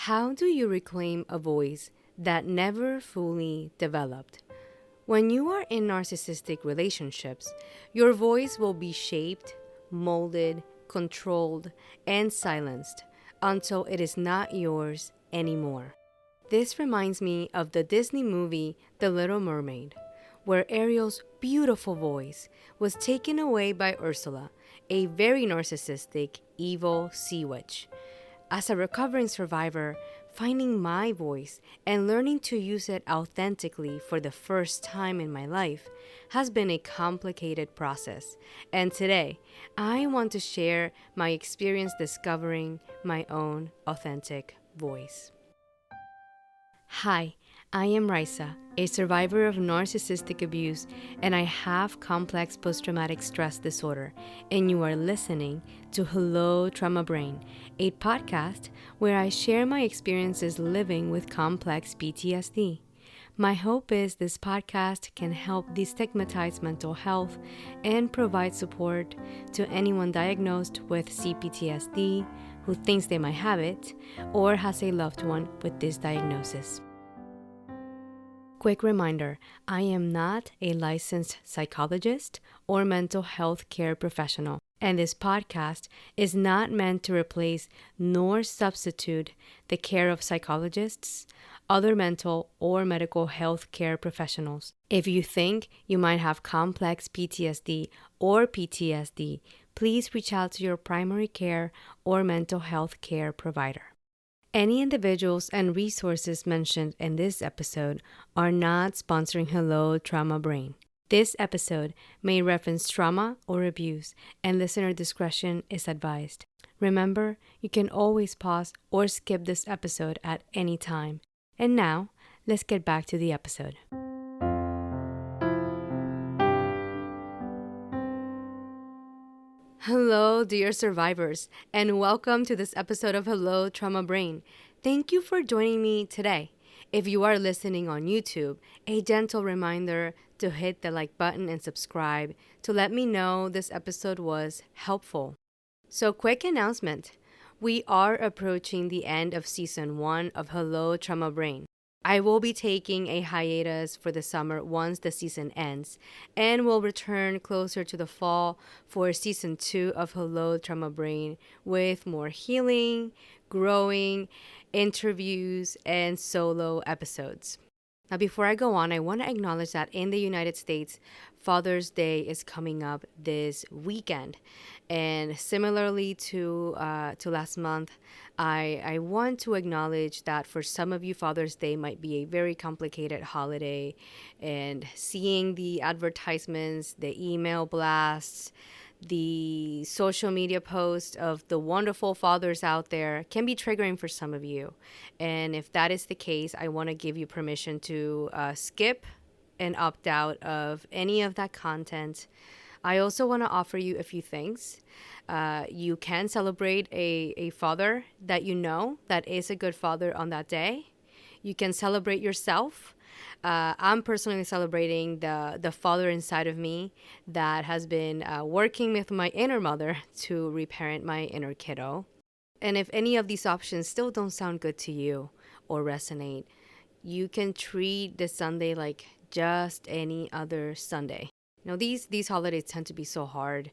How do you reclaim a voice that never fully developed? When you are in narcissistic relationships, your voice will be shaped, molded, controlled, and silenced until it is not yours anymore. This reminds me of the Disney movie The Little Mermaid, where Ariel's beautiful voice was taken away by Ursula, a very narcissistic, evil sea witch. As a recovering survivor, finding my voice and learning to use it authentically for the first time in my life has been a complicated process. And today, I want to share my experience discovering my own authentic voice. Hi, I am Raysa, a survivor of narcissistic abuse, and I have complex post-traumatic stress disorder, and you are listening to Hello Trauma Brain, a podcast where I share my experiences living with complex PTSD. My hope is this podcast can help destigmatize mental health and provide support to anyone diagnosed with C-PTSD, who thinks they might have it, or has a loved one with this diagnosis. Quick reminder, I am not a licensed psychologist or mental health care professional, and this podcast is not meant to replace nor substitute the care of psychologists, other mental or medical health care professionals. If you think you might have complex PTSD or PTSD, please reach out to your primary care or mental health care provider. Any individuals and resources mentioned in this episode are not sponsoring Hello Trauma Brain. This episode may reference trauma or abuse, and listener discretion is advised. Remember, you can always pause or skip this episode at any time. And now, let's get back to the episode. Hello, dear survivors, and welcome to this episode of Hello Trauma Brain. Thank you for joining me today. If you are listening on YouTube, a gentle reminder to hit the like button and subscribe to let me know this episode was helpful. So, quick announcement. We are approaching the end of Season 1 of Hello Trauma Brain. I will be taking a hiatus for the summer once the season ends, and will return closer to the fall for Season 2 of Hello Trauma Brain with more healing, growing, interviews, and solo episodes. Now, before I go on, I want to acknowledge that in the United States, Father's Day is coming up this weekend. And similarly to last month, I want to acknowledge that for some of you, Father's Day might be a very complicated holiday. And seeing the advertisements, the email blasts, the social media posts of the wonderful fathers out there can be triggering for some of you. And if that is the case, I want to give you permission to skip and opt out of any of that content. I also want to offer you a few things. You can celebrate a father that you know that is a good father on that day. You can celebrate yourself. I'm personally celebrating the father inside of me that has been working with my inner mother to reparent my inner kiddo. And if any of these options still don't sound good to you or resonate, you can treat this Sunday like just any other Sunday. You know, these holidays tend to be so hard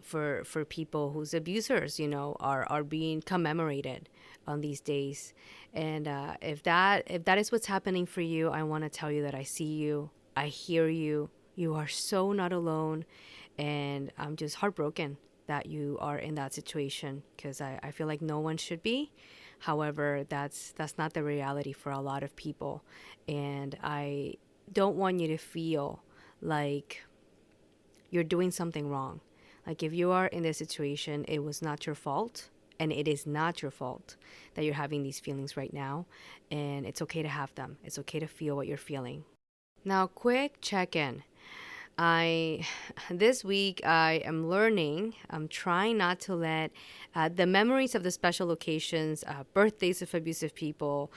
for people whose abusers, are being commemorated on these days. And if that is what's happening for you, I want to tell you that I see you, I hear you. You are so not alone, and I'm just heartbroken that you are in that situation, because I feel like no one should be. However, that's not the reality for a lot of people, and I don't want you to feel like you're doing something wrong. Like, if you are in this situation, it was not your fault, and it is not your fault that you're having these feelings right now, and it's okay to have them. It's okay to feel what you're feeling. Now, quick check-in. This week I am learning, I'm trying not to let the memories of the special occasions, birthdays of abusive people,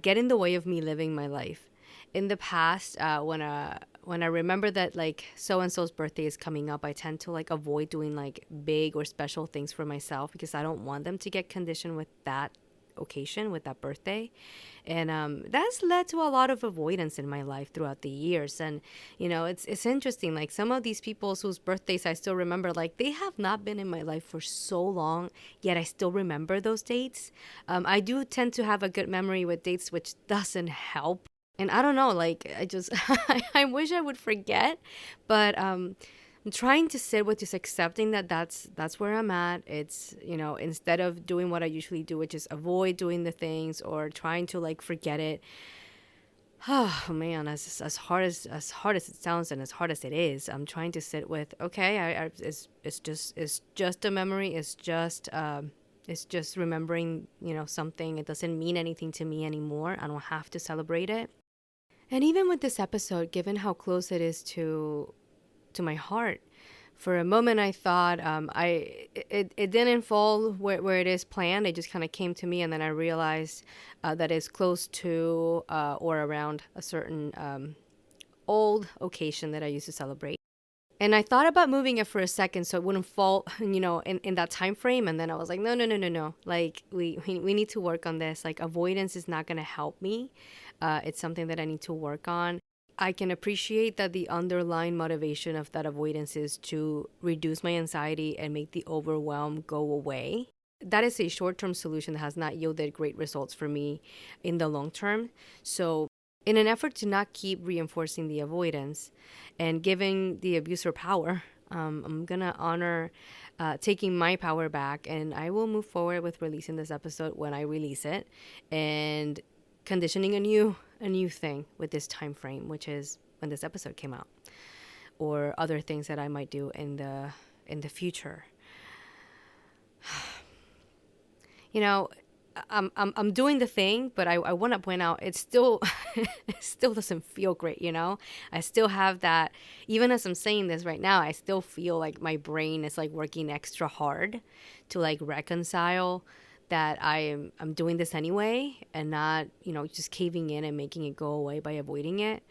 get in the way of me living my life. In the past, when I remember that like so-and-so's birthday is coming up, I tend to like avoid doing like big or special things for myself, because I don't want them to get conditioned with that occasion, with that birthday. And that's led to a lot of avoidance in my life throughout the years. And it's interesting, like some of these people whose birthdays I still remember, like they have not been in my life for so long, yet I still remember those dates. I do tend to have a good memory with dates, which doesn't help. And I don't know, like I just I wish I would forget, but I'm trying to sit with just accepting that that's where I'm at. It's, instead of doing what I usually do, which is avoid doing the things or trying to like forget it. Oh man, as hard as it sounds and as hard as it is, I'm trying to sit with, okay, it's just a memory. It's just remembering, something. It doesn't mean anything to me anymore. I don't have to celebrate it. And even with this episode, given how close it is to my heart, for a moment I thought it didn't fall where it is planned. It just kind of came to me, and then I realized that it's close to or around a certain old occasion that I used to celebrate. And I thought about moving it for a second so it wouldn't fall, in that time frame. And then I was like, no, no, no, no, no. Like, we need to work on this. Like, avoidance is not going to help me. It's something that I need to work on. I can appreciate that the underlying motivation of that avoidance is to reduce my anxiety and make the overwhelm go away. That is a short-term solution that has not yielded great results for me in the long term. So in an effort to not keep reinforcing the avoidance and giving the abuser power, I'm going to honor taking my power back, and I will move forward with releasing this episode when I release it, and conditioning a new thing with this time frame, which is when this episode came out, or other things that I might do in the future. I'm doing the thing, but I want to point out it still it still doesn't feel great. I still have that. Even as I'm saying this right now, I still feel like my brain is like working extra hard to like reconcile that I'm doing this anyway, and not just caving in and making it go away by avoiding it.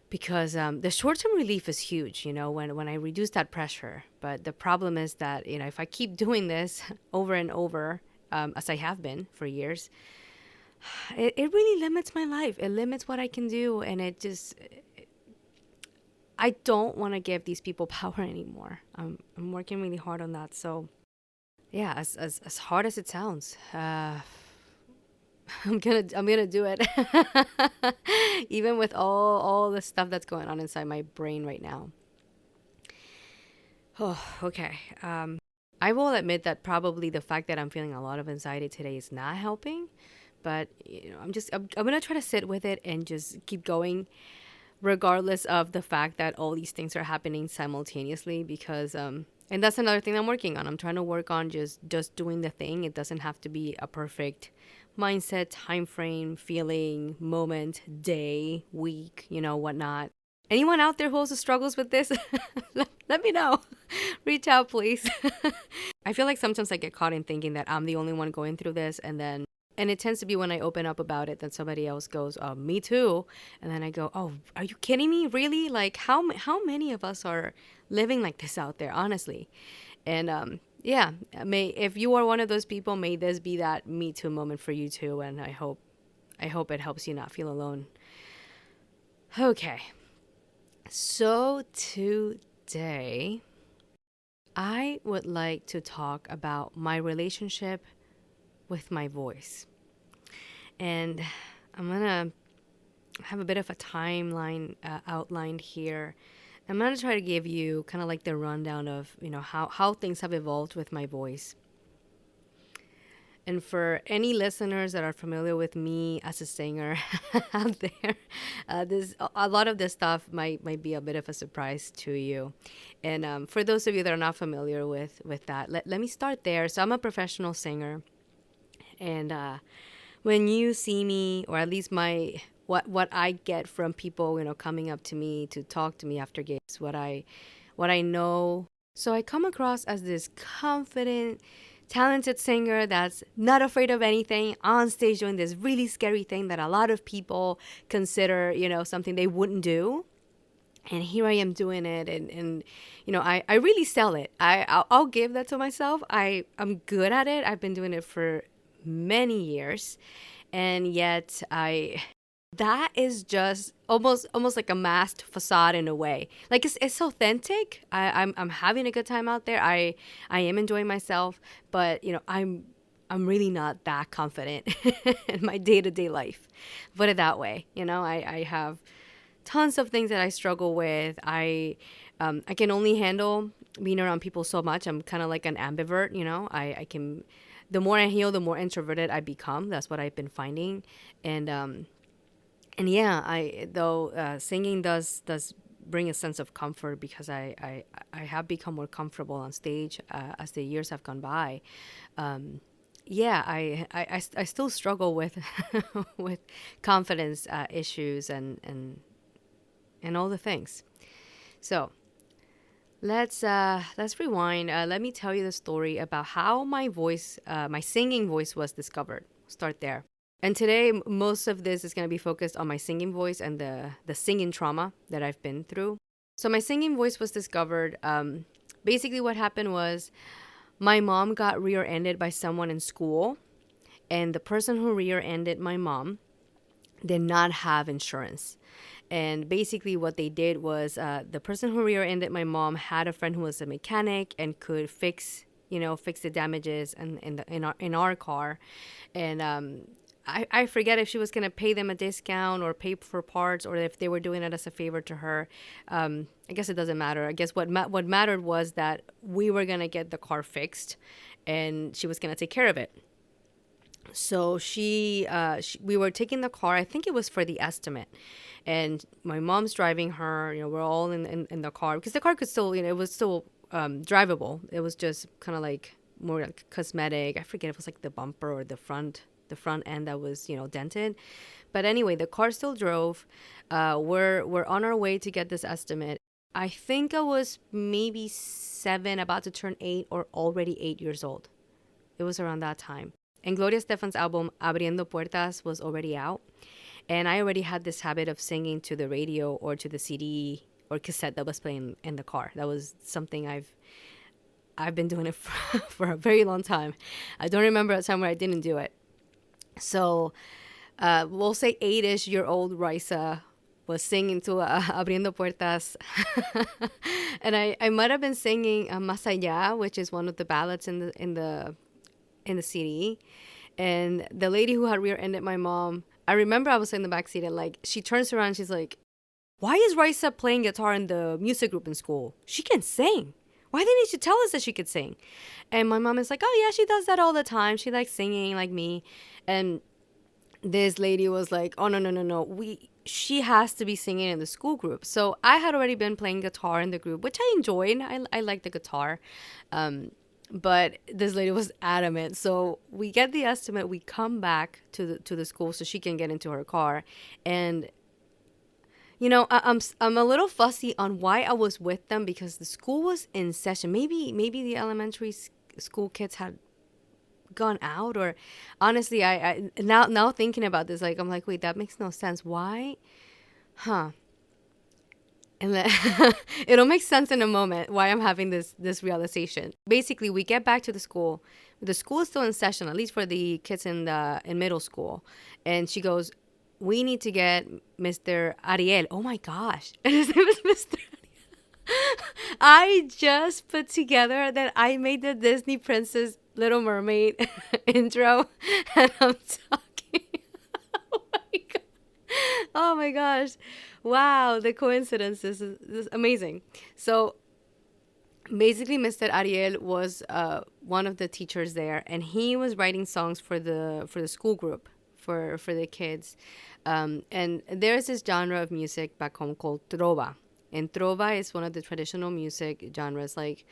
Because the short-term relief is huge, when I reduce that pressure. But the problem is that, if I keep doing this over and over, as I have been for years, it really limits my life. It limits what I can do. And I don't want to give these people power anymore. I'm working really hard on that. So yeah, as hard as it sounds, I'm gonna do it. Even with all the stuff that's going on inside my brain right now. Oh, okay. I will admit that probably the fact that I'm feeling a lot of anxiety today is not helping, but I'm gonna try to sit with it and just keep going, regardless of the fact that all these things are happening simultaneously. Because and that's another thing I'm working on. I'm trying to work on just doing the thing. It doesn't have to be a perfect mindset, time frame, feeling, moment, day, week, whatnot. Anyone out there who also struggles with this, let me know. Reach out, please. I feel like sometimes I get caught in thinking that I'm the only one going through this, and it tends to be when I open up about it that somebody else goes, "Oh, me too," and then I go, "Oh, are you kidding me? Really? Like, how many of us are living like this out there, honestly?" And yeah, if you are one of those people, may this be that Me Too moment for you too, and I hope it helps you not feel alone. Okay, so today I would like to talk about my relationship with my voice. And I'm going to have a bit of a timeline outlined here. I'm going to try to give you kind of like the rundown of, how things have evolved with my voice. And for any listeners that are familiar with me as a singer out there, a lot of this stuff might be a bit of a surprise to you. And for those of you that are not familiar with that, let me start there. So I'm a professional singer, and when you see me, or at least what I get from people, coming up to me to talk to me after gigs, what I know. So I come across as this confident, talented singer that's not afraid of anything, on stage doing this really scary thing that a lot of people consider, something they wouldn't do. And here I am doing it, and I really sell it. I'll give that to myself. I'm good at it. I've been doing it for many years, and yet I that is just almost like a masked facade in a way. Like it's authentic. I'm having a good time out there. I am enjoying myself, but I'm really not that confident in my day-to-day life. Put it that way. I have tons of things that I struggle with. I can only handle being around people so much. I'm kind of like an ambivert. I can. The more I heal, the more introverted I become. That's what I've been finding, and yeah, I though singing does bring a sense of comfort because I have become more comfortable on stage as the years have gone by. Yeah, I still struggle with with confidence issues and all the things. So let's rewind. Let me tell you the story about how my singing voice was discovered. Start there. And today, most of this is going to be focused on my singing voice and the singing trauma that I've been through. So my singing voice was discovered. Basically, what happened was my mom got rear-ended by someone in school, and the person who rear-ended my mom did not have insurance. And basically, what they did was the person who rear-ended my mom had a friend who was a mechanic and could fix the damages in our car, and I forget if she was gonna pay them a discount or pay for parts or if they were doing it as a favor to her. I guess it doesn't matter. I guess what mattered was that we were gonna get the car fixed, and she was gonna take care of it. So we were taking the car. I think it was for the estimate, and my mom's driving her. We're all in the car because the car could still, it was still drivable. It was just kind of like more like cosmetic. I forget if it was like the bumper or the front end that was dented. But anyway, the car still drove. We're on our way to get this estimate. I think I was maybe 7, about to turn 8, or already 8 years old. It was around that time. And Gloria Estefan's album Abriendo Puertas was already out. And I already had this habit of singing to the radio or to the CD or cassette that was playing in the car. That was something I've been doing it for a very long time. I don't remember a time where I didn't do it. So we'll say 8-ish-year-old Raysa was singing to Abriendo Puertas. And I might have been singing Más Allá, which is one of the ballads in the CD. And the lady who had rear-ended my mom, I remember I was in the backseat, and like she turns around, she's like, "Why is Raysa playing guitar in the music group in school? She can sing. Why didn't you tell us that she could sing?" And my mom is like, "Oh yeah, she does that all the time. She likes singing like me." And this lady was like, "Oh no. She has to be singing in the school group." So I had already been playing guitar in the group, which I enjoyed. I like the guitar. But this lady was adamant. So we get the estimate. We come back to the school so she can get into her car. And I'm a little fussy on why I was with them because the school was in session. Maybe the elementary school kids had gone out, or honestly, I now thinking about this, like I'm like, wait, that makes no sense. Why? Huh. And it'll make sense in a moment why I'm having this realization. Basically, we get back to the school. The school is still in session, at least for the kids in middle school. And she goes, "We need to get Mr. Ariel." Oh my gosh. And his name is Mr. I just put together that I made the Disney Princess Little Mermaid intro, and I'm talking. Oh my god! Oh my gosh! Wow, the coincidence is amazing. So basically, Mr. Ariel was one of the teachers there, and he was writing songs for the school group for the kids. And there's this genre of music back home called trova. And trova is one of the traditional music genres. Like,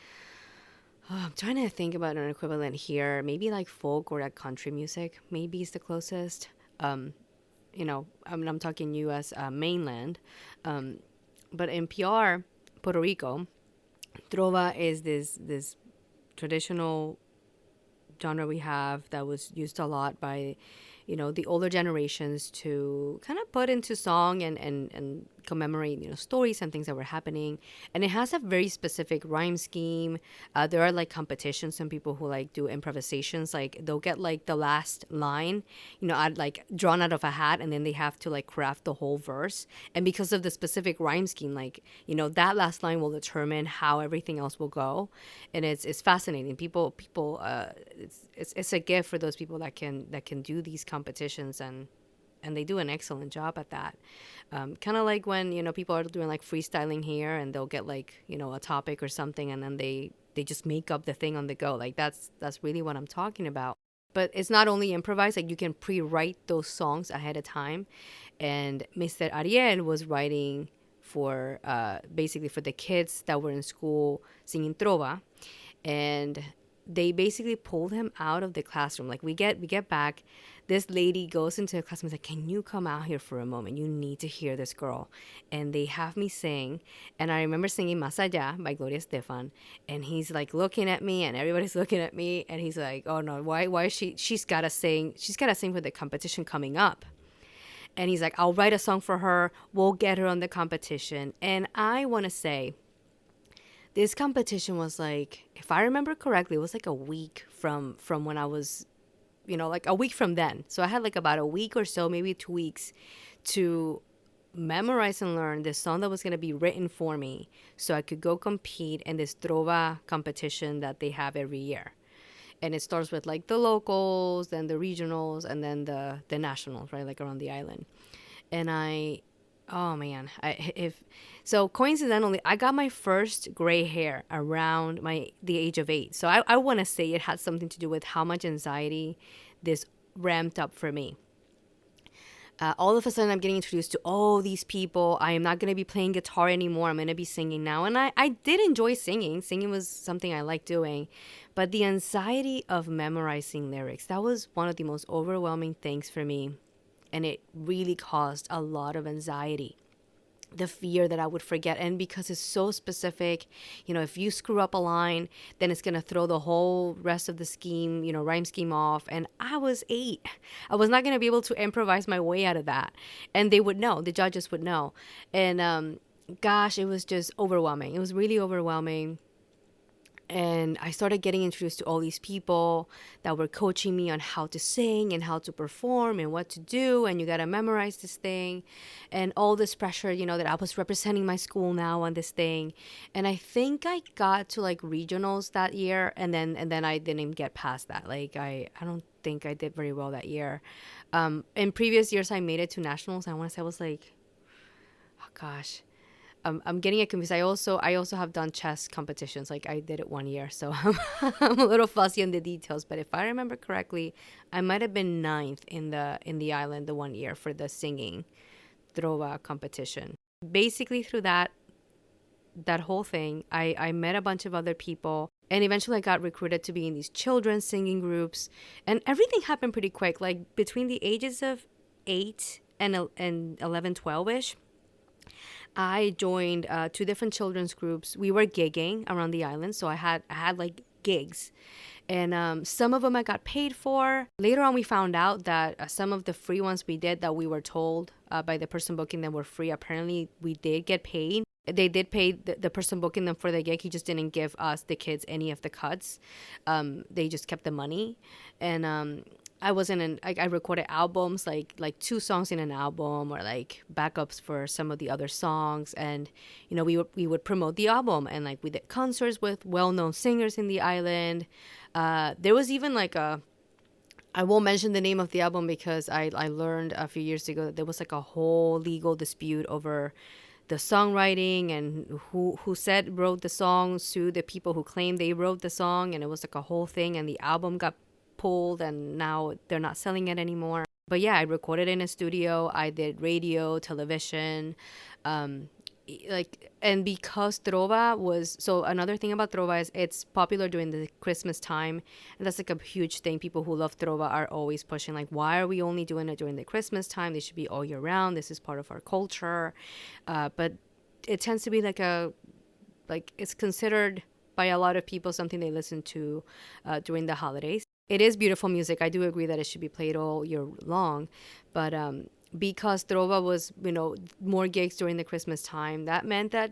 I'm trying to think about an equivalent here. Maybe like folk or like country music. Maybe is the closest. I'm talking U.S. Mainland. But in PR, Puerto Rico, trova is this traditional genre we have that was used a lot by the older generations to kind of put into song and commemorate, stories and things that were happening. And it has a very specific rhyme scheme. There are like competitions, some people who like do improvisations, like they'll get like the last line, like drawn out of a hat, and then they have to like craft the whole verse. And because of the specific rhyme scheme, like, that last line will determine how everything else will go. And it's fascinating. People, it's a gift for those people that can do these competitions, and they do an excellent job at that. Kind of like when, people are doing like freestyling here, and they'll get like, a topic or something, and then they just make up the thing on the go. Like that's really what I'm talking about. But it's not only improvised, like you can pre-write those songs ahead of time. And Mr. Ariel was writing for basically for the kids that were in school singing trova. And they basically pulled him out of the classroom. Like we get back, this lady goes into the classroom and is like, can you come out here for a moment? You need to hear this girl. And they have me sing. And I remember singing Más Allá by Gloria Estefan. And he's like looking at me, and everybody's looking at me. And he's like, oh no, why is she's gotta sing for the competition coming up. And he's like, I'll write a song for her. We'll get her on the competition. And I want to say, this competition was like, if I remember correctly, it was like a week from when I was, like a week from then. So I had like about a week or so, maybe 2 weeks, to memorize and learn this song that was going to be written for me so I could go compete in this trova competition that they have every year. And it starts with like the locals, then the regionals, and then the nationals, right, like around the island. And oh man, so coincidentally, I got my first gray hair around the age of 8. So I want to say it had something to do with how much anxiety this ramped up for me. All of a sudden, I'm getting introduced to all these people. I am not going to be playing guitar anymore. I'm going to be singing now. And I did enjoy singing. Singing was something I liked doing. But the anxiety of memorizing lyrics, that was one of the most overwhelming things for me. And it really caused a lot of anxiety. The fear that I would forget. And because it's so specific, if you screw up a line, then it's going to throw the whole rest of the scheme, rhyme scheme off. And I was 8. I was not going to be able to improvise my way out of that. And they would know, the judges would know. And gosh, it was just overwhelming. It was really overwhelming. And I started getting introduced to all these people that were coaching me on how to sing and how to perform and what to do. And you got to memorize this thing, and all this pressure, that I was representing my school now on this thing. And I think I got to like regionals that year. And then I didn't get past that. Like, I don't think I did very well that year. In previous years, I made it to nationals. I want to say I was like, oh gosh, I'm getting it confused. I also have done chess competitions. Like I did it one year, so I'm a little fuzzy on the details. But if I remember correctly, I might have been 9th in the island the one year for the singing trova competition. Basically, through that whole thing, I met a bunch of other people, and eventually I got recruited to be in these children's singing groups, and everything happened pretty quick. Like between the ages of 8 and 11, 12ish. I joined 2 different children's groups. We were gigging around the island, so I had like gigs, and some of them I got paid for. Later on, we found out that some of the free ones we did that we were told by the person booking them were free. Apparently, we did get paid. They did pay the person booking them for the gig. He just didn't give us, the kids, any of the cuts. They just kept the money, and I recorded albums, like 2 songs in an album, or like backups for some of the other songs. And, we would promote the album, and like we did concerts with well-known singers in the island. There was even like I won't mention the name of the album because I learned a few years ago that there was like a whole legal dispute over the songwriting, and who wrote the song sued the people who claimed they wrote the song, and it was like a whole thing, and the album got pulled, and now they're not selling it anymore. But yeah, I recorded in a studio. I did radio, television, and because trova was, so another thing about trova is it's popular during the Christmas time, and that's like a huge thing. People who love trova are always pushing, like, why are we only doing it during the Christmas time? They should be all year round. This is part of our culture. But it tends to be like it's considered by a lot of people something they listen to during the holidays. It is beautiful music. I do agree that it should be played all year long, but because Trova was, more gigs during the Christmas time, that meant that,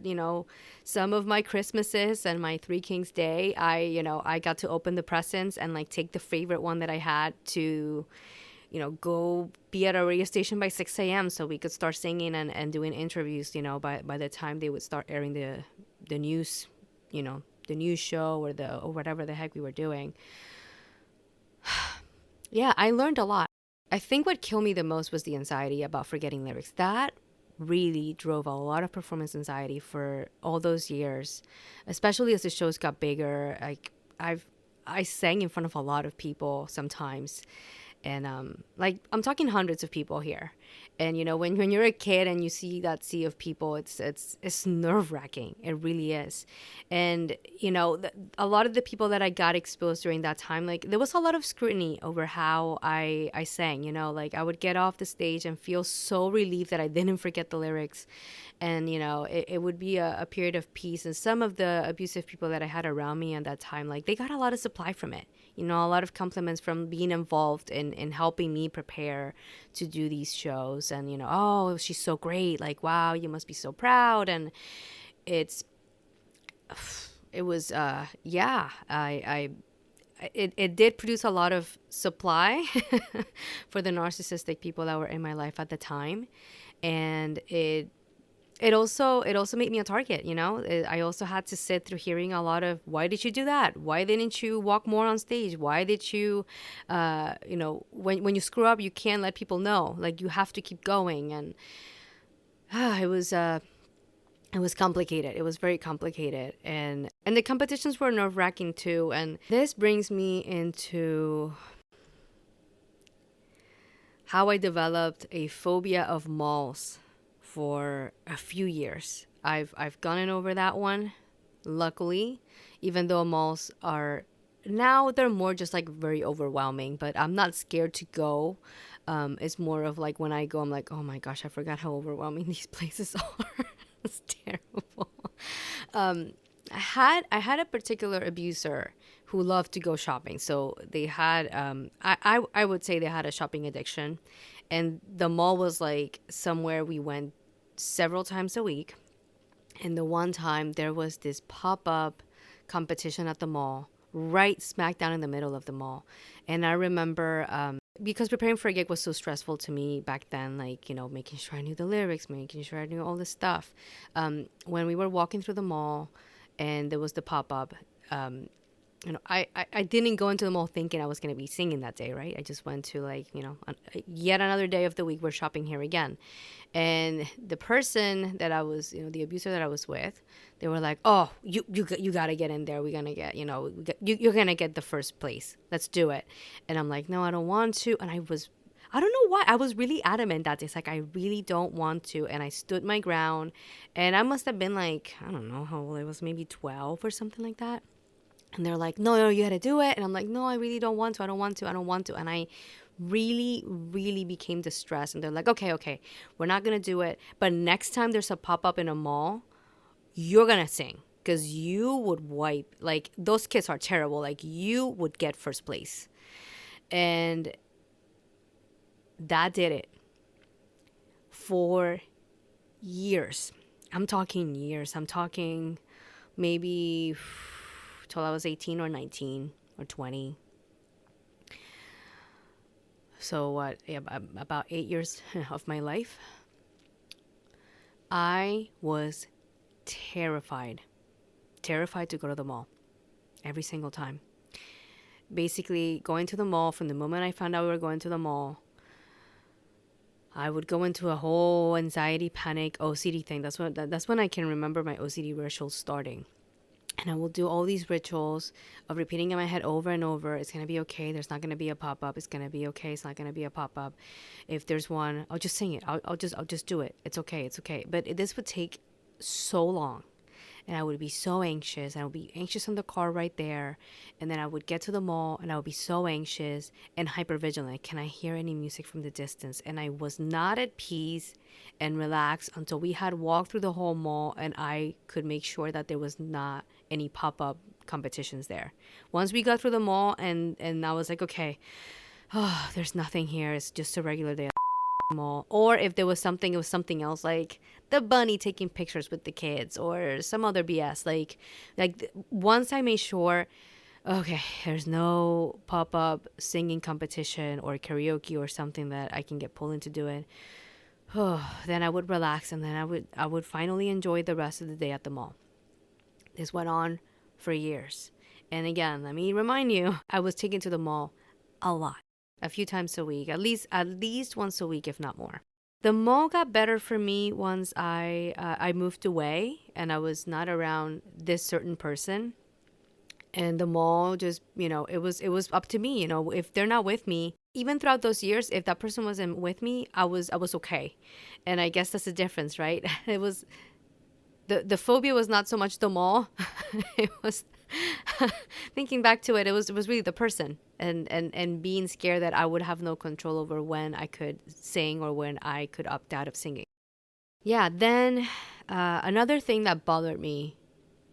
some of my Christmases and my Three Kings Day, I got to open the presents and like take the favorite one that I had to, go be at a radio station by 6 a.m. so we could start singing and doing interviews, by the time they would start airing the news, the news show or whatever the heck we were doing. Yeah, I learned a lot. I think what killed me the most was the anxiety about forgetting lyrics. That really drove a lot of performance anxiety for all those years, especially as the shows got bigger. I sang in front of a lot of people sometimes, and like I'm talking hundreds of people here. And when you're a kid and you see that sea of people, it's nerve-wracking. It really is. And a lot of the people that I got exposed during that time, like there was a lot of scrutiny over how I sang. Like I would get off the stage and feel so relieved that I didn't forget the lyrics. And it would be a period of peace. And some of the abusive people that I had around me at that time, like they got a lot of supply from it. A lot of compliments from being involved in helping me prepare to do these shows. And oh, she's so great, like wow, you must be so proud. And it's it was yeah, it did produce a lot of supply for the narcissistic people that were in my life at the time. And it also made me a target. I also had to sit through hearing a lot of, why did you do that? Why didn't you walk more on stage? Why did you when you screw up, you can't let people know, like you have to keep going. And it was complicated. It was very complicated. And the competitions were nerve-wracking too. And this brings me into how I developed a phobia of malls for a few years. I've gotten over that one, luckily, even though malls are now, they're more just like very overwhelming, but I'm not scared to go. It's more of like when I go, I'm like, oh my gosh, I forgot how overwhelming these places are. It's terrible. I had a particular abuser who loved to go shopping. So they had I would say they had a shopping addiction, and the mall was like somewhere we went several times a week. And the one time there was this pop-up competition at the mall, right smack down in the middle of the mall. And I remember because preparing for a gig was so stressful to me back then, like, making sure I knew the lyrics, making sure I knew all this stuff. When we were walking through the mall and there was the pop-up, I didn't go into the mall thinking I was going to be singing that day, right? I just went to like, yet another day of the week, we're shopping here again. And the person that I was, the abuser that I was with, they were like, oh, you got to get in there. We're going to get, you're going to get the first place. Let's do it. And I'm like, no, I don't want to. And I don't know why. I was really adamant that day. It's like, I really don't want to. And I stood my ground. And I must have been like, I don't know how old I was, maybe 12 or something like that. And they're like, no, you got to do it. And I'm like, no, I really don't want to. I don't want to. And I really, really became distressed. And they're like, okay, we're not going to do it. But next time there's a pop-up in a mall, you're going to sing. Because you would wipe, like, those kids are terrible. Like, you would get first place. And that did it for years. I'm talking years. I'm talking maybe till I was 18 or 19 or 20. So what, about 8 years of my life, I was terrified to go to the mall every single time. Basically, going to the mall, from the moment I found out we were going to the mall, I would go into a whole anxiety, panic, OCD thing. That's when I can remember my OCD rituals starting. And I will do all these rituals of repeating in my head over and over. It's going to be okay. There's not going to be a pop-up. It's going to be okay. It's not going to be a pop-up. If there's one, I'll just sing it. I'll just do it. It's okay. But this would take so long. And I would be so anxious. I would be anxious in the car right there. And then I would get to the mall and I would be so anxious and hypervigilant. Can I hear any music from the distance? And I was not at peace and relaxed until we had walked through the whole mall and I could make sure that there was not any pop-up competitions there. Once we got through the mall and I was like, okay, oh, there's nothing here. It's just a regular day. mall. Or if there was something, it was something else, like the bunny taking pictures with the kids or some other BS. Once I made sure, okay, there's no pop-up singing competition or karaoke or something that I can get pulled into doing, then I would relax, and then I would finally enjoy the rest of the day at the mall. This went on for years. And again, let me remind you, I was taken to the mall a lot, a few times a week, at least once a week, if not more. The mall got better for me once I moved away and I was not around this certain person. And the mall just, it was up to me. If they're not with me, even throughout those years, if that person wasn't with me, I was okay. And I guess that's the difference, right? It was the phobia was not so much the mall. It was thinking back to it was really the person, and being scared that I would have no control over when I could sing or when I could opt out of singing. Yeah, then another thing that bothered me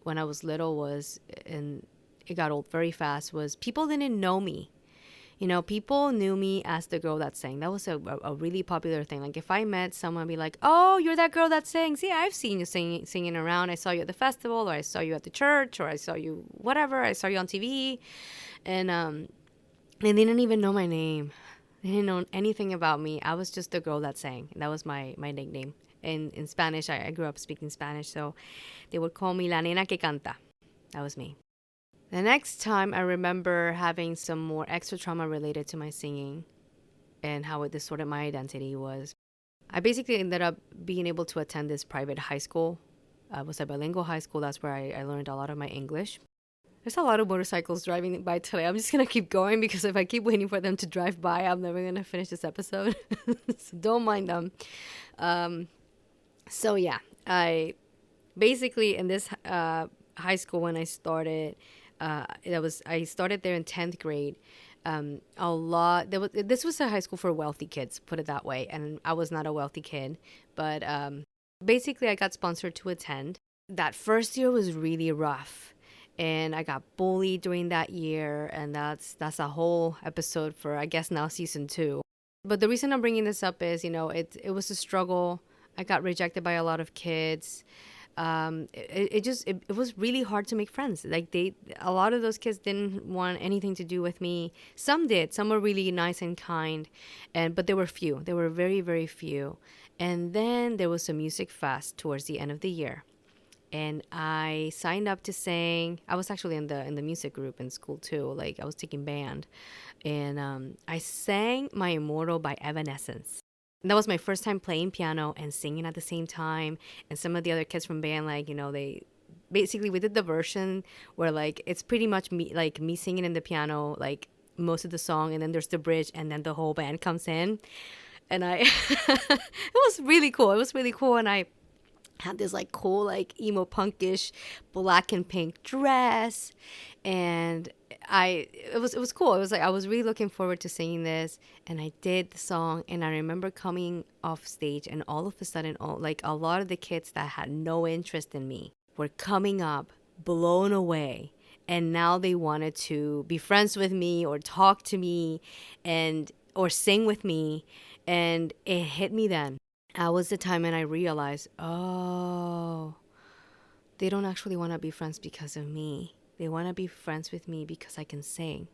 when I was little was, and it got old very fast, was people didn't know me. People knew me as the girl that sang. That was a really popular thing. Like if I met someone, I'd be like, "Oh, you're that girl that sings. Yeah, I've seen you singing around. I saw you at the festival, or I saw you at the church, or I saw you whatever. I saw you on TV," and they didn't even know my name. They didn't know anything about me. I was just the girl that sang. That was my nickname. In Spanish, I grew up speaking Spanish, so they would call me La Nena que Canta. That was me. The next time I remember having some more extra trauma related to my singing and how it distorted my identity was I basically ended up being able to attend this private high school. It was a bilingual high school. That's where I learned a lot of my English. There's a lot of motorcycles driving by today. I'm just going to keep going because if I keep waiting for them to drive by, I'm never going to finish this episode. So don't mind them. So yeah, I basically in this high school when I started, I started there in 10th grade. This was a high school for wealthy kids, put it that way, and I was not a wealthy kid, but basically I got sponsored to attend. That first year was really rough, and I got bullied during that year, and that's a whole episode for, I guess, now season 2. But the reason I'm bringing this up is, it was a struggle. I got rejected by a lot of kids. It was really hard to make friends. Like a lot of those kids didn't want anything to do with me. Some did. Some were really nice and kind, but there were few. There were very, very few. And then there was a music fest towards the end of the year, and I signed up to sing. I was actually in the music group in school too. Like I was taking band, and I sang "My Immortal" by Evanescence. And that was my first time playing piano and singing at the same time. And some of the other kids from band, we did the version where like it's pretty much me singing in the piano, like most of the song, and then there's the bridge, and then the whole band comes in. And it was really cool. It was really cool, and I had this like cool like emo punkish black and pink dress, and it was cool. It was like I was really looking forward to singing this, and I did the song, and I remember coming off stage, and all of a sudden, like a lot of the kids that had no interest in me were coming up, blown away, and now they wanted to be friends with me or talk to me, and or sing with me, and it hit me then. That was the time when I realized, oh, they don't actually want to be friends because of me. They want to be friends with me because I can sing.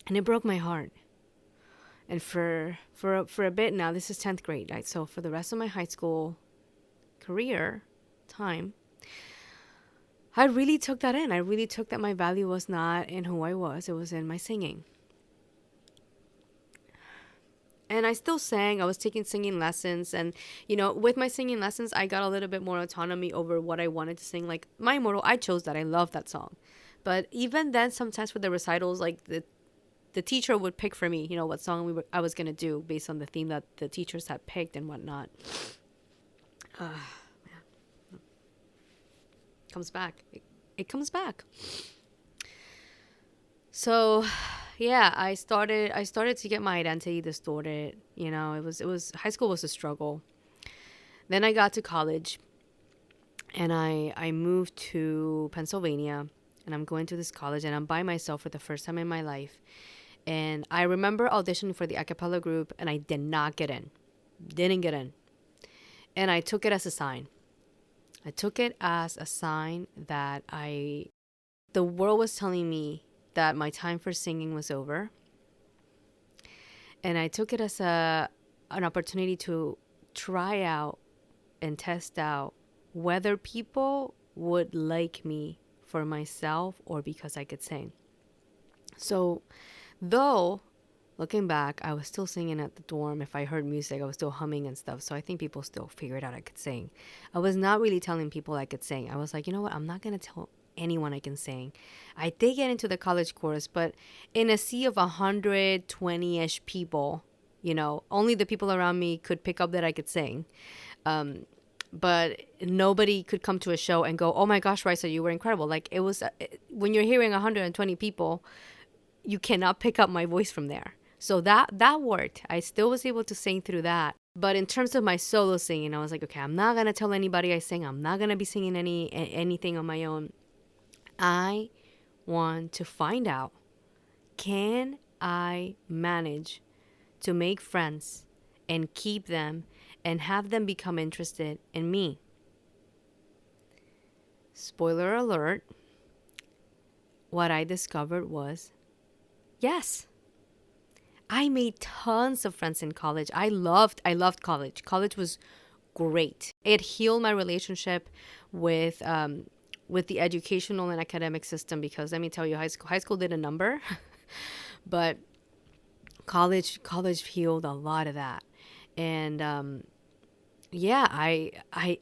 And it broke my heart. And for a bit now, this is 10th grade, right? So for the rest of my high school career time, I really took that in. I really took that my value was not in who I was. It was in my singing. And I still sang. I was taking singing lessons. And, with my singing lessons, I got a little bit more autonomy over what I wanted to sing. Like, My Immortal, I chose that. I love that song. But even then, sometimes with the recitals, like, the teacher would pick for me, what song I was going to do based on the theme that the teachers had picked and whatnot. Man. Comes back. It comes back. So, yeah, I started to get my identity distorted. It was high school was a struggle. Then I got to college, and I moved to Pennsylvania, and I'm going to this college, and I'm by myself for the first time in my life. And I remember auditioning for the a cappella group, and I did not get in. Didn't get in. And I took it as a sign. I took it as a sign that the world was telling me that my time for singing was over. And I took it as an opportunity to try out and test out whether people would like me for myself or because I could sing. So, though looking back, I was still singing at the dorm. If I heard music, I was still humming and stuff. So I think people still figured out I could sing. I was not really telling people I could sing. I was like, you know what? I'm not going to tell anyone I can sing. I did get into the college course, but in a sea of 120-ish people, only the people around me could pick up that I could sing. But nobody could come to a show and go, oh my gosh, Raysa, you were incredible. Like it was, when you're hearing 120 people, you cannot pick up my voice from there. So that worked. I still was able to sing through that. But in terms of my solo singing, I was like, okay, I'm not going to tell anybody I sing. I'm not going to be singing anything on my own. I want to find out, can I manage to make friends and keep them and have them become interested in me? Spoiler alert, what I discovered was yes. I made tons of friends in college. I loved college. College was great. It healed my relationship with the educational and academic system, because let me tell you, high school did a number, but college healed a lot of that. And yeah, I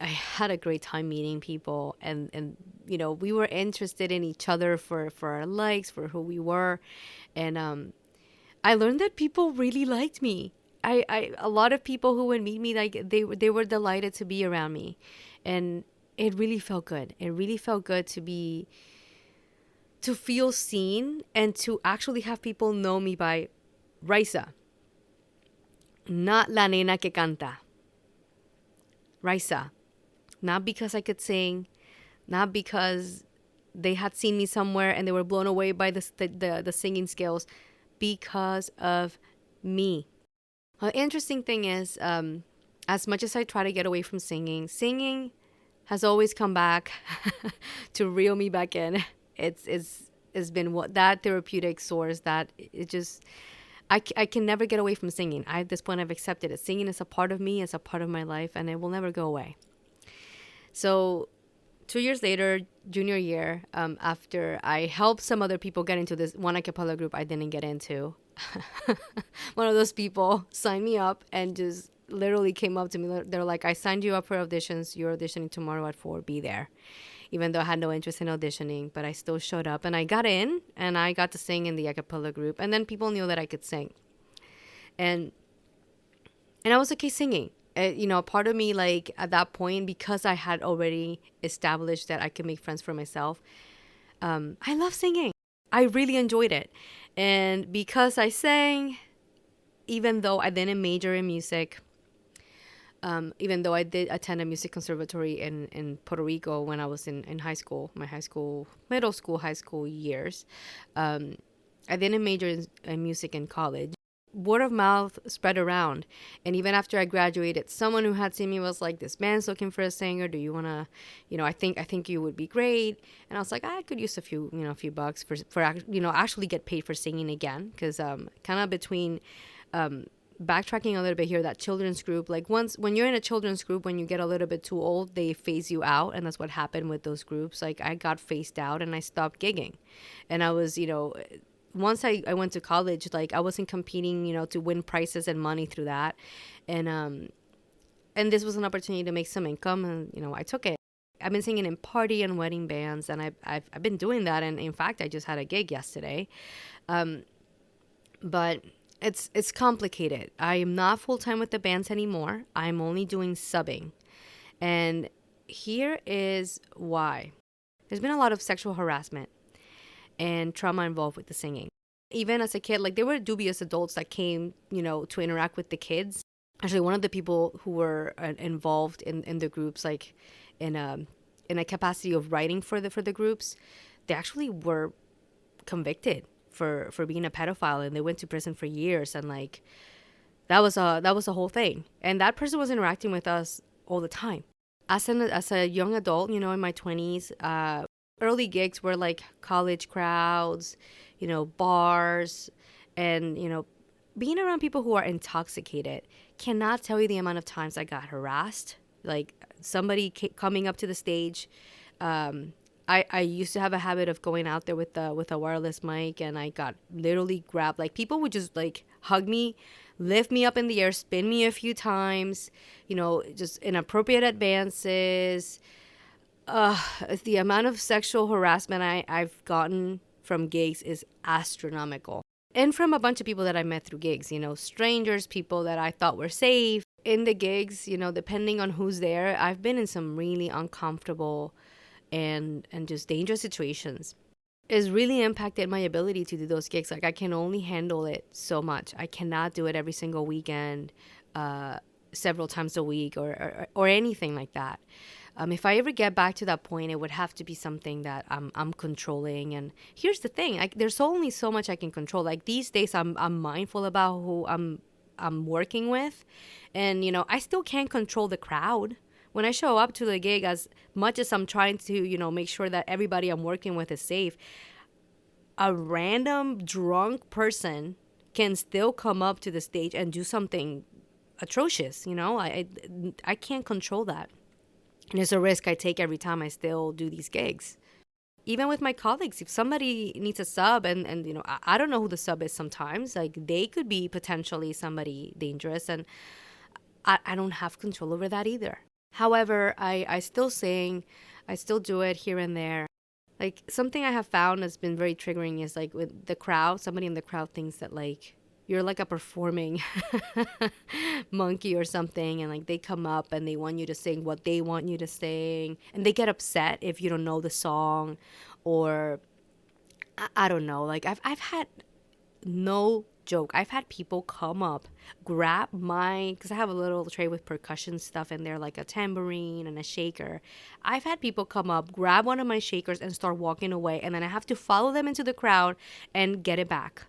had a great time meeting people, and we were interested in each other for our likes, for who we were, and I learned that people really liked me. A lot of people who would meet me, like they were delighted to be around me, and it really felt good. It really felt good to feel seen and to actually have people know me by Raysa, not la nena que canta. Raysa, not because I could sing, not because they had seen me somewhere and they were blown away by the singing skills, because of me. The interesting thing is, as much as I try to get away from singing has always come back to reel me back in. It's been what that therapeutic source that it just I can never get away from singing. At this point, I've accepted it. Singing is a part of me. It's a part of my life, and it will never go away. So 2 years later, junior year, after I helped some other people get into this one a cappella group I didn't get into, one of those people signed me up and just literally came up to me. They're like, I signed you up for auditions. You're auditioning tomorrow at 4. Be there. Even though I had no interest in auditioning, but I still showed up and I got in and I got to sing in the a cappella group. And then people knew that I could sing. And I was okay singing. A part of me, like at that point, because I had already established that I could make friends for myself, I love singing. I really enjoyed it. And because I sang, even though I didn't major in music, even though I did attend a music conservatory in Puerto Rico when I was in high school, middle school, high school years, I didn't major in music in college. Word of mouth spread around, and even after I graduated, someone who had seen me was like, this band's looking for a singer, do you want to, I think you would be great. And I was like, I could use a few bucks for actually get paid for singing again, because kind of between backtracking a little bit here, that children's group, like when you're in a children's group, when you get a little bit too old, they phase you out, and that's what happened with those groups. Like I got phased out and I stopped gigging, and I was once I went to college, like I wasn't competing, to win prizes and money through that. And this was an opportunity to make some income, and, I took it. I've been singing in party and wedding bands, and I've been doing that. And in fact, I just had a gig yesterday. But it's complicated. I am not full-time with the bands anymore. I'm only doing subbing. And here is why. There's been a lot of sexual harassment and trauma involved with the singing. Even as a kid, like there were dubious adults that came, to interact with the kids. Actually, one of the people who were involved in the groups, like in a capacity of writing for the groups, they actually were convicted for being a pedophile, and they went to prison for years, and like that was a whole thing. And that person was interacting with us all the time. As a young adult, in my 20s, early gigs were like college crowds, bars, and being around people who are intoxicated. Cannot tell you the amount of times I got harassed, like somebody coming up to the stage. I used to have a habit of going out there with a wireless mic, and I got literally grabbed. Like, people would just like hug me, lift me up in the air, spin me a few times, just inappropriate advances. uh, the amount of sexual harassment I've gotten from gigs is astronomical. And from a bunch of people that I met through gigs, strangers, people that I thought were safe. In the gigs, depending on who's there, I've been in some really uncomfortable and just dangerous situations. It's really impacted my ability to do those gigs. Like, I can only handle it so much. I cannot do it every single weekend, several times a week, or anything like that. If I ever get back to that point, it would have to be something that I'm controlling. And here's the thing: there's only so much I can control. Like, these days, I'm mindful about who I'm working with, and I still can't control the crowd. When I show up to the gig, as much as I'm trying to make sure that everybody I'm working with is safe, a random drunk person can still come up to the stage and do something atrocious. I can't control that. And it's a risk I take every time I still do these gigs. Even with my colleagues, if somebody needs a sub, and I don't know who the sub is sometimes, like, they could be potentially somebody dangerous, and I don't have control over that either. However, I still sing, I still do it here and there. Like, something I have found has been very triggering is, like, with the crowd, somebody in the crowd thinks that, like, you're like a performing monkey or something, and like they come up and they want you to sing what they want you to sing, and they get upset if you don't know the song, or I don't know. Like, I've had, no joke, I've had people come up, grab because I have a little tray with percussion stuff in there, like a tambourine and a shaker. I've had people come up, grab one of my shakers, and start walking away, and then I have to follow them into the crowd and get it back.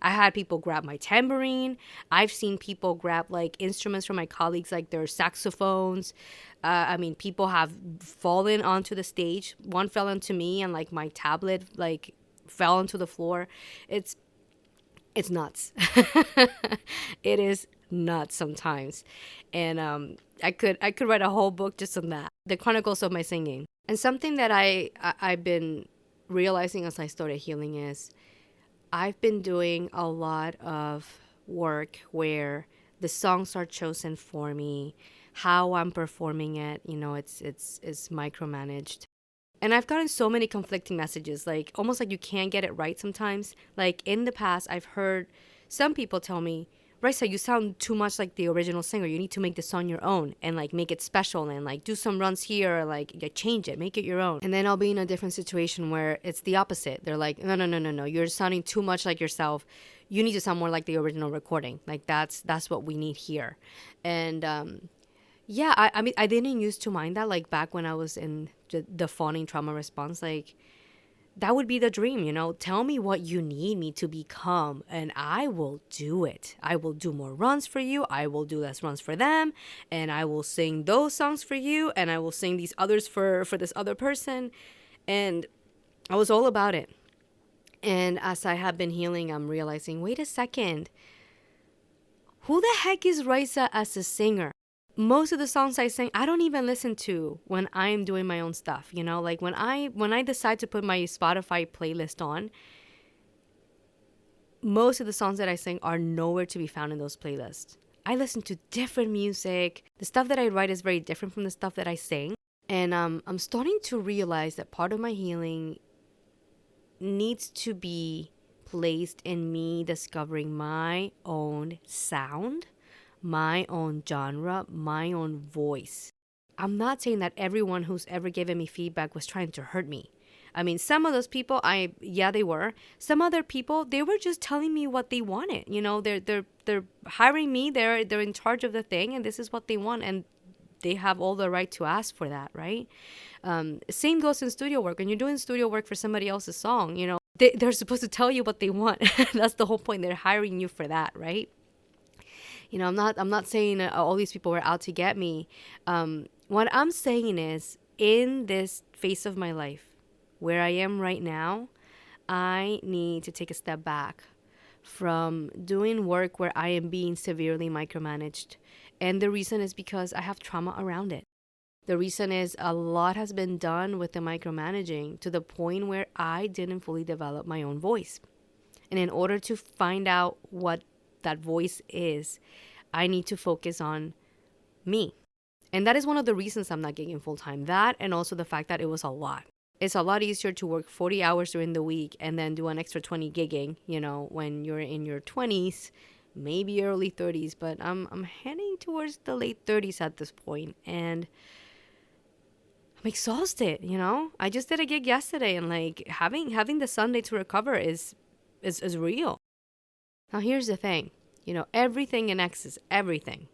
I had people grab my tambourine. I've seen people grab like instruments from my colleagues, like their saxophones. People have fallen onto the stage. One fell onto me, and like my tablet like fell onto the floor. It's nuts. It is nuts sometimes, and I could write a whole book just on that, the chronicles of my singing. And something that I've been realizing as I started healing is, I've been doing a lot of work where the songs are chosen for me, how I'm performing it, it's micromanaged. And I've gotten so many conflicting messages, like almost like you can't get it right sometimes. Like, in the past, I've heard some people tell me, Raysa, you sound too much like the original singer. You need to make the song your own and like make it special, and like do some runs here, or like change it, make it your own. And then I'll be in a different situation where it's the opposite. They're like, no, no, no, no, no. You're sounding too much like yourself. You need to sound more like the original recording. Like, that's what we need here. And yeah, I didn't used to mind that. Like, back when I was in the fawning trauma response, like, that would be the dream, Tell me what you need me to become, and I will do it. I will do more runs for you. I will do less runs for them, and I will sing those songs for you, and I will sing these others for this other person. And I was all about it. And as I have been healing, I'm realizing, wait a second. Who the heck is Raysa as a singer? Most of the songs I sing, I don't even listen to when I'm doing my own stuff. Like, when I decide to put my Spotify playlist on, most of the songs that I sing are nowhere to be found in those playlists. I listen to different music. The stuff that I write is very different from the stuff that I sing. And I'm starting to realize that part of my healing needs to be placed in me discovering my own sound, my own genre, my own voice. I'm not saying that everyone who's ever given me feedback was trying to hurt me. I mean, some of those people, they were. Some other people, they were just telling me what they wanted. They're hiring me. They're in charge of the thing, and this is what they want, and they have all the right to ask for that, right? Same goes in studio work. When you're doing studio work for somebody else's song, they're supposed to tell you what they want. That's the whole point. They're hiring you for that, right? I'm not saying all these people were out to get me. What I'm saying is, in this phase of my life where I am right now, I need to take a step back from doing work where I am being severely micromanaged. And the reason is because I have trauma around it. The reason is a lot has been done with the micromanaging to the point where I didn't fully develop my own voice. And in order to find out what that voice is, I need to focus on me. And that is one of the reasons I'm not gigging full time. That, and also the fact that it was a lot. It's a lot easier to work 40 hours during the week and then do an extra 20 gigging, when you're in your 20s, maybe early 30s. But I'm heading towards the late 30s at this point. And I'm exhausted, I just did a gig yesterday, and like having the Sunday to recover is real. Now here's the thing, everything in excess, everything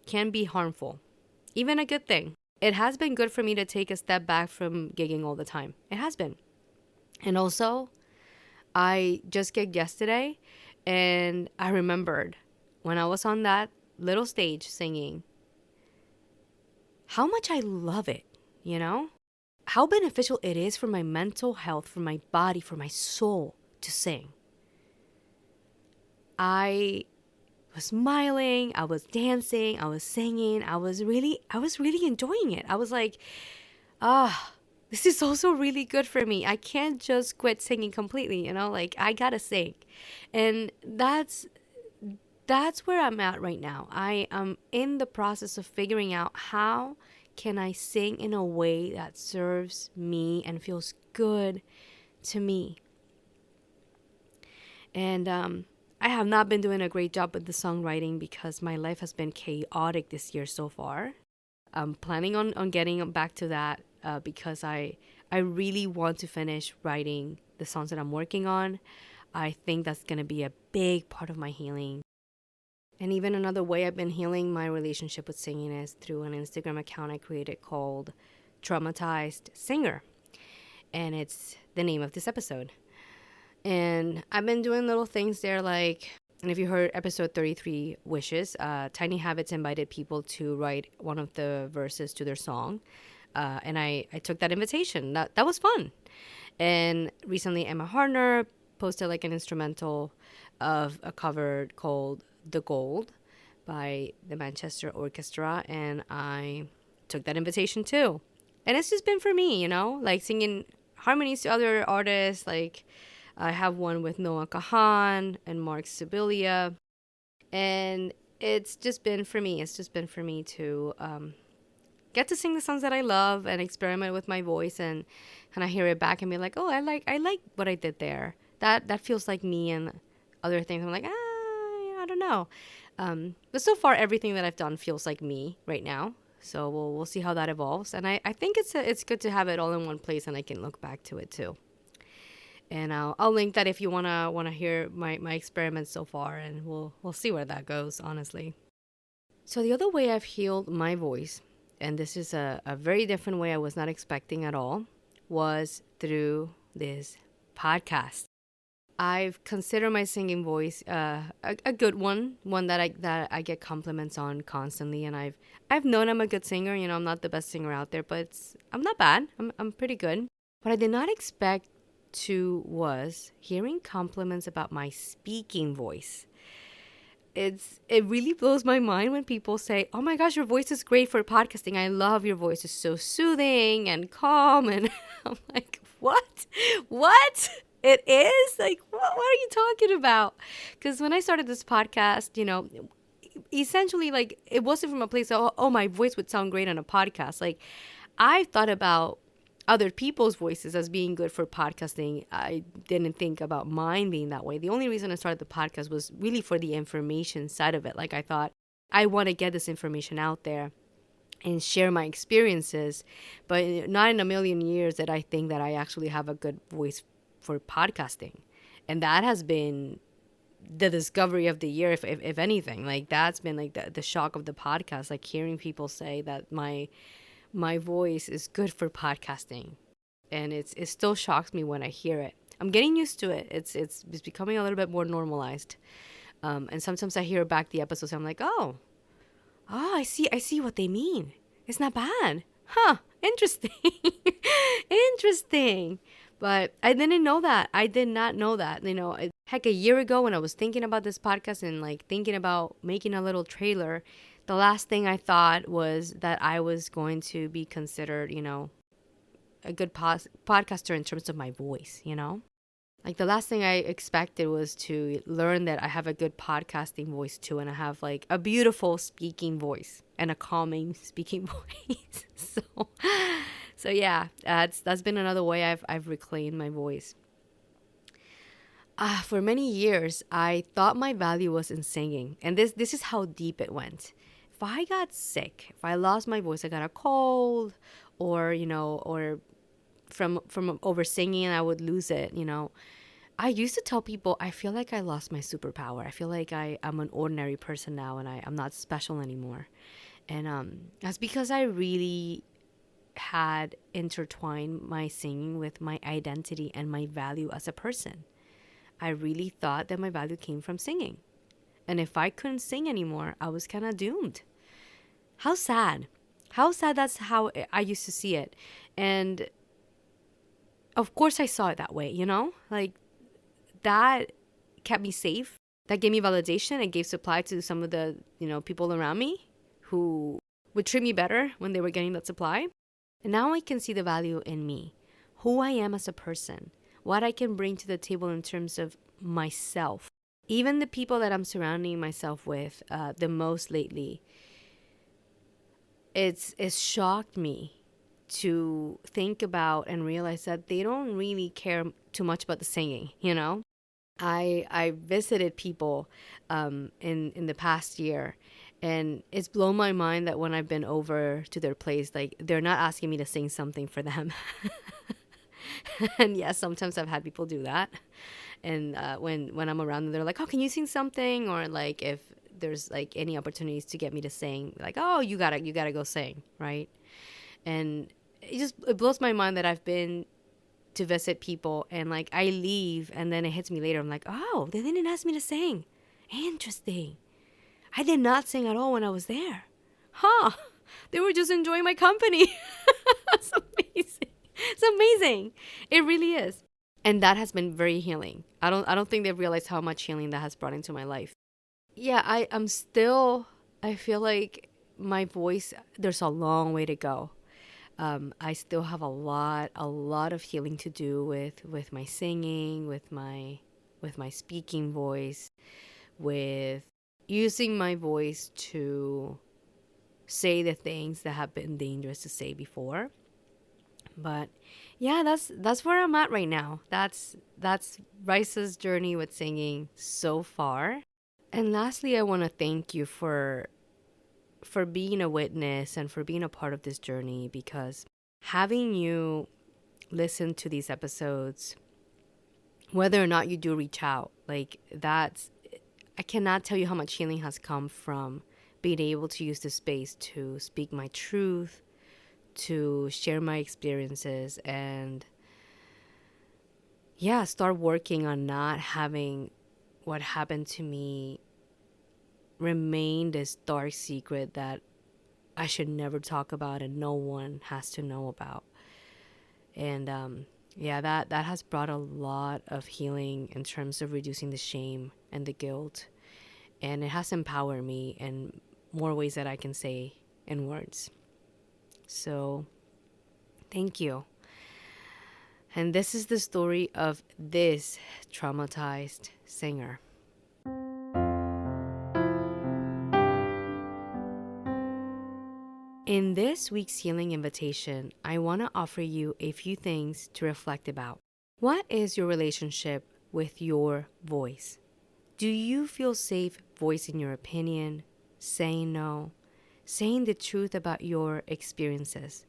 can be harmful, even a good thing. It has been good for me to take a step back from gigging all the time. It has been. And also, I just gigged yesterday, and I remembered when I was on that little stage singing, how much I love it, how beneficial it is for my mental health, for my body, for my soul to sing. I was smiling, I was dancing, I was singing, I was really enjoying it. I was like, this is also really good for me. I can't just quit singing completely, like I gotta sing. And that's where I'm at right now. I am in the process of figuring out how can I sing in a way that serves me and feels good to me. And I have not been doing a great job with the songwriting because my life has been chaotic this year so far. I'm planning on getting back to that because I really want to finish writing the songs that I'm working on. I think that's going to be a big part of my healing. And even another way I've been healing my relationship with singing is through an Instagram account I created called Traumatized Singer. And it's the name of this episode. And I've been doing little things there, like, and if you heard episode 33, Wishes, Tiny Habits invited people to write one of the verses to their song. And I took that invitation. That was fun. And recently Emma Harner posted like an instrumental of a cover called The Gold by the Manchester Orchestra. And I took that invitation too. And it's just been for me, like singing harmonies to other artists. Like I have one with Noah Kahan and Mark Sibilia. And it's just been for me. It's just been for me to get to sing the songs that I love and experiment with my voice and I hear it back and be like, oh, I like what I did there. That feels like me, and other things I'm like, I don't know. But so far everything that I've done feels like me right now. So we'll see how that evolves. And I think it's good to have it all in one place and I can look back to it too. And I'll link that if you wanna hear my experiments so far, and we'll see where that goes, honestly. So the other way I've healed my voice, and this is a very different way I was not expecting at all, was through this podcast. I've considered my singing voice a good one that I get compliments on constantly, and I've known I'm a good singer. I'm not the best singer out there, but I'm not bad. I'm pretty good. What I did not expect was hearing compliments about my speaking voice. It really blows my mind when people say, oh my gosh, your voice is great for podcasting. I love your voice. It's so soothing and calm. And I'm like, what? It is? Like, what are you talking about? Because when I started this podcast, essentially, like, it wasn't from a place of, oh, my voice would sound great on a podcast. Like, I thought about other people's voices as being good for podcasting. I didn't think about mine being that way. The only reason I started the podcast was really for the information side of it. Like, I thought, I want to get this information out there and share my experiences, but not in a million years that I think that I actually have a good voice for podcasting. And that has been the discovery of the year, if anything. Like, that's been like the shock of the podcast, like hearing people say that my voice is good for podcasting. And it still shocks me when I hear it. I'm getting used to it. It's becoming a little bit more normalized. And sometimes I hear back the episodes, I'm like, I see what they mean. It's not bad. Huh, interesting. Interesting. But I didn't know that. I did not know that. Heck, a year ago when I was thinking about this podcast and like thinking about making a little trailer, the last thing I thought was that I was going to be considered, a good podcaster in terms of my voice. Like the last thing I expected was to learn that I have a good podcasting voice too, and I have like a beautiful speaking voice and a calming speaking voice. So yeah, that's been another way I've reclaimed my voice. For many years, I thought my value was in singing, and this is how deep it went. If I got sick, if I lost my voice, I got a cold, or from over singing, I would lose it. I used to tell people I feel like I lost my superpower. I feel like I'm an ordinary person now, and I'm not special anymore. And that's because I really had intertwined my singing with my identity and my value as a person. I really thought that my value came from singing. And if I couldn't sing anymore, I was kind of doomed. How sad. How sad that's how I used to see it. And of course I saw it that way. Like that kept me safe. That gave me validation. It gave supply to some of the, people around me who would treat me better when they were getting that supply. And now I can see the value in me, who I am as a person, what I can bring to the table in terms of myself. Even the people that I'm surrounding myself with the most lately, it's shocked me to think about and realize that they don't really care too much about the singing. I visited people in the past year, and it's blown my mind that when I've been over to their place, like they're not asking me to sing something for them. And yes, sometimes I've had people do that. And when I'm around them, they're like, "Oh, can you sing something?" Or like if there's like any opportunities to get me to sing, like, "Oh, you gotta go sing," right? And it blows my mind that I've been to visit people and like I leave and then it hits me later. I'm like, "Oh, they didn't ask me to sing. Interesting. I did not sing at all when I was there. Huh? They were just enjoying my company." It's amazing. It's amazing. It really is. And that has been very healing. I don't think they've realized how much healing that has brought into my life. Yeah, I feel like my voice, there's a long way to go. I still have a lot of healing to do with my singing, with my speaking voice, with using my voice to say the things that have been dangerous to say before. But yeah, that's where I'm at right now. That's Raysa's journey with singing so far. And lastly, I want to thank you for being a witness and for being a part of this journey, because having you listen to these episodes, whether or not you do reach out, like I cannot tell you how much healing has come from being able to use this space to speak my truth, to share my experiences, and yeah, start working on not having what happened to me remain this dark secret that I should never talk about and no one has to know about. And yeah, that has brought a lot of healing in terms of reducing the shame and the guilt. And it has empowered me in more ways that I can say in words. So thank you. And this is the story of this traumatized singer. In this week's healing invitation, I want to offer you a few things to reflect about. What is your relationship with your voice? Do you feel safe voicing your opinion, saying no, saying the truth about your experiences?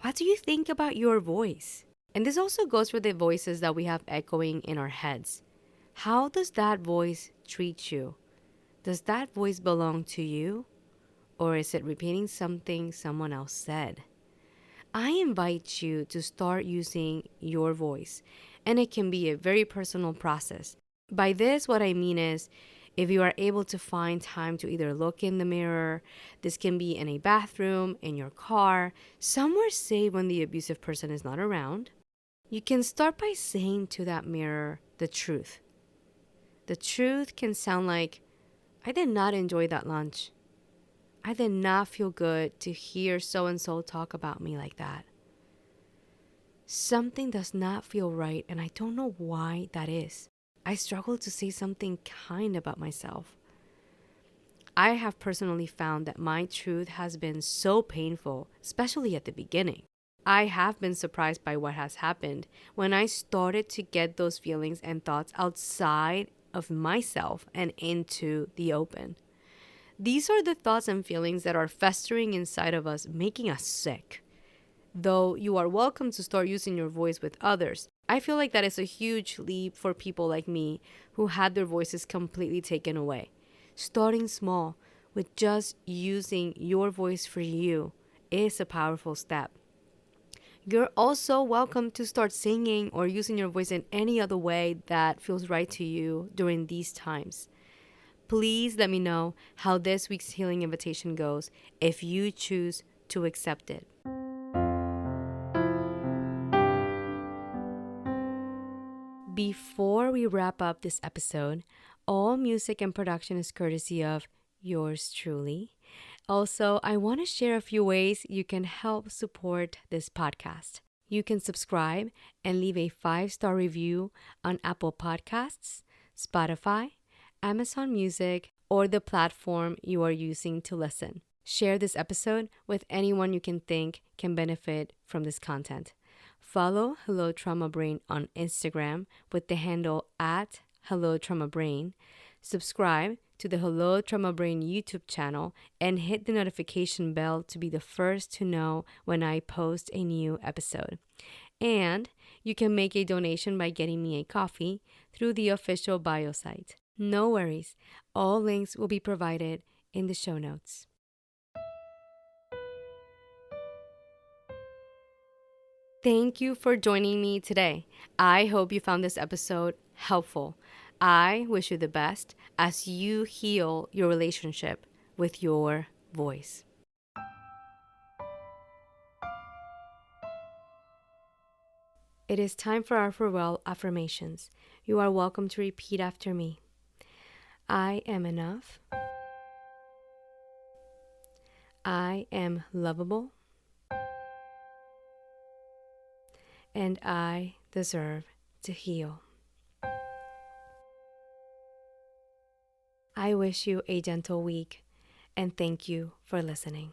What do you think about your voice? And this also goes for the voices that we have echoing in our heads. How does that voice treat you? Does that voice belong to you? Or is it repeating something someone else said? I invite you to start using your voice and it can be a very personal process. By this, what I mean is, if you are able to find time to either look in the mirror, this can be in a bathroom, in your car, somewhere safe when the abusive person is not around, you can start by saying to that mirror the truth. The truth can sound like, I did not enjoy that lunch. I did not feel good to hear so and so talk about me like that. Something does not feel right, and I don't know why that is. I struggle to say something kind about myself. I have personally found that my truth has been so painful, especially at the beginning. I have been surprised by what has happened when I started to get those feelings and thoughts outside of myself and into the open. These are the thoughts and feelings that are festering inside of us, making us sick. Though you are welcome to start using your voice with others, I feel like that is a huge leap for people like me who had their voices completely taken away. Starting small with just using your voice for you is a powerful step. You're also welcome to start singing or using your voice in any other way that feels right to you during these times. Please let me know how this week's healing invitation goes if you choose to accept it. Before we wrap up this episode, all music and production is courtesy of yours truly. Also, I want to share a few ways you can help support this podcast. You can subscribe and leave a 5-star review on Apple Podcasts, Spotify, Amazon Music, or the platform you are using to listen. Share this episode with anyone you can think can benefit from this content. Follow Hello Trauma Brain on Instagram with the handle at Hello Trauma Brain. Subscribe to the Hello Trauma Brain YouTube channel and hit the notification bell to be the first to know when I post a new episode. And you can make a donation by getting me a coffee through the official bio site. No worries, all links will be provided in the show notes. Thank you for joining me today. I hope you found this episode helpful. I wish you the best as you heal your relationship with your voice. It is time for our farewell affirmations. You are welcome to repeat after me. I am enough. I am lovable. And I deserve to heal. I wish you a gentle week and thank you for listening.